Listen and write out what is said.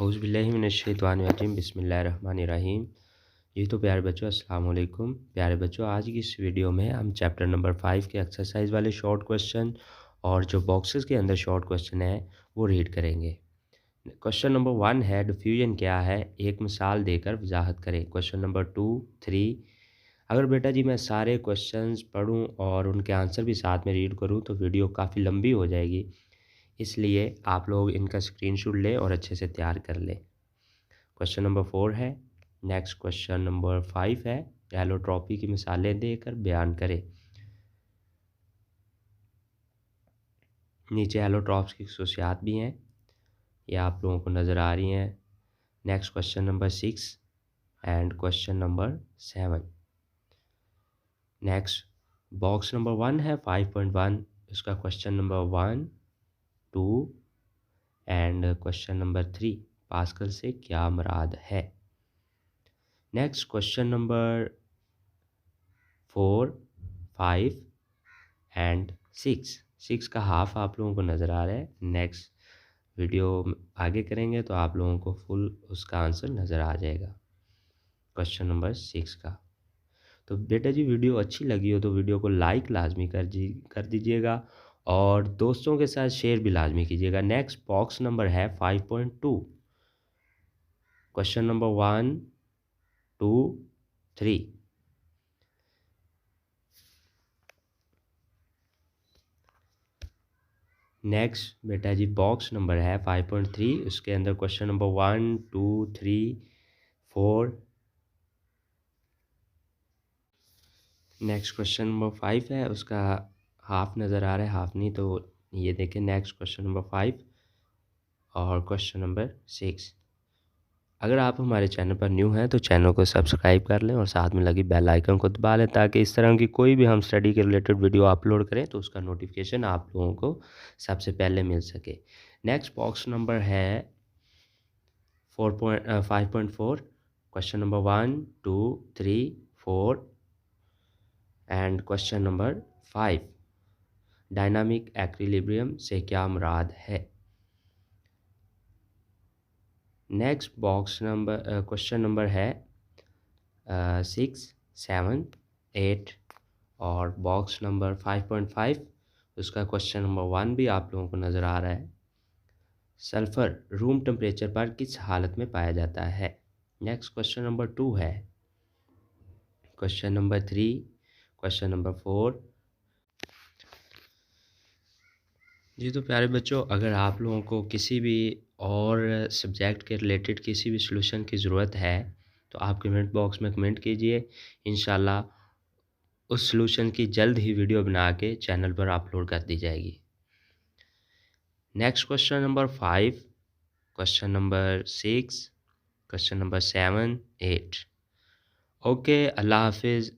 औज़ुबिल्लाहिमिनश्शैतानिर्रजीम बिस्मिल्लाहिर्रहमानिर्रहीम। जी तो प्यारे बच्चों अस्सलाम वालेकुम। प्यारे बच्चों आज की इस वीडियो में हम चैप्टर नंबर 5 के एक्सरसाइज वाले शॉर्ट क्वेश्चन और जो बॉक्सेस के अंदर शॉर्ट क्वेश्चन है वो रीड करेंगे। क्वेश्चन नंबर 1 है डिफ्यूजन क्या है, एक मिसाल देकर वजाहत करें। Question number 2, 3। अगर बेटा जी मैं सारे क्वेश्चंस पढूं और उनके आंसर भी साथ में रीड करूं तो वीडियो काफ़ी लंबी हो जाएगी, इसलिए आप लोग इनका स्क्रीनशॉट लें और अच्छे से तैयार कर लें। क्वेश्चन नंबर 4 है। नेक्स्ट क्वेश्चन नंबर 5 है। एलोट्रॉपी की मिसालें देकर बयान करें। नीचे एलोट्रॉप्स की खसूसियात भी हैं, ये आप लोगों को नज़र आ रही हैं। Next question number 6 and question number 7। Next box number 1 है 5.1, इसका question number 1, 2 and question number 3। Pascal से क्या मुराद है। नेक्स्ट क्वेश्चन नंबर 4, 5 एंड 6 का हाफ आप लोगों को नज़र आ रहा है। नेक्स्ट वीडियो आगे करेंगे तो आप लोगों को फुल उसका आंसर नज़र आ जाएगा क्वेश्चन नंबर 6 का। तो बेटा जी वीडियो अच्छी लगी हो तो वीडियो को लाइक लाजमी कर दीजिएगा और दोस्तों के साथ शेयर भी लाजमी कीजिएगा। नेक्स्ट बॉक्स नंबर है 5.2। Question number 1, 2, 3। नेक्स्ट बेटा जी बॉक्स नंबर है 5.3, उसके अंदर question number 1, 2, 3, 4। Next question number 5 है, उसका हाफ नज़र आ रहा है, हाफ नहीं तो ये देखें। नेक्स्ट क्वेश्चन नंबर 5 और क्वेश्चन नंबर 6। अगर आप हमारे चैनल पर न्यू हैं तो चैनल को सब्सक्राइब कर लें और साथ में लगी बेल आइकन को दबा लें ताकि इस तरह की कोई भी हम स्टडी के रिलेटेड वीडियो अपलोड करें तो उसका नोटिफिकेशन आप लोगों को सबसे पहले मिल सके। नेक्स्ट बॉक्स नंबर है 5.4। Question number 1, 2, 3, 4 and question number 5। Dynamic equilibrium से क्या मुराद है। Next box number question number है 6, 7, 8 और बॉक्स नंबर 5.5, उसका क्वेश्चन नंबर 1 भी आप लोगों को नज़र आ रहा है। सल्फ़र रूम टेम्परेचर पर किस हालत में पाया जाता है। नेक्स्ट क्वेश्चन नंबर 2 है। Question number 3, question number 4। जी तो प्यारे बच्चों अगर आप लोगों को किसी भी और सब्जेक्ट के रिलेटेड किसी भी सॉल्यूशन की ज़रूरत है तो आप कमेंट बॉक्स में कमेंट कीजिए, इंशाल्लाह उस सॉल्यूशन की जल्द ही वीडियो बना के चैनल पर अपलोड कर दी जाएगी। Next question number 5, question number 6, question number 7, 8। Okay, Allah हाफिज़।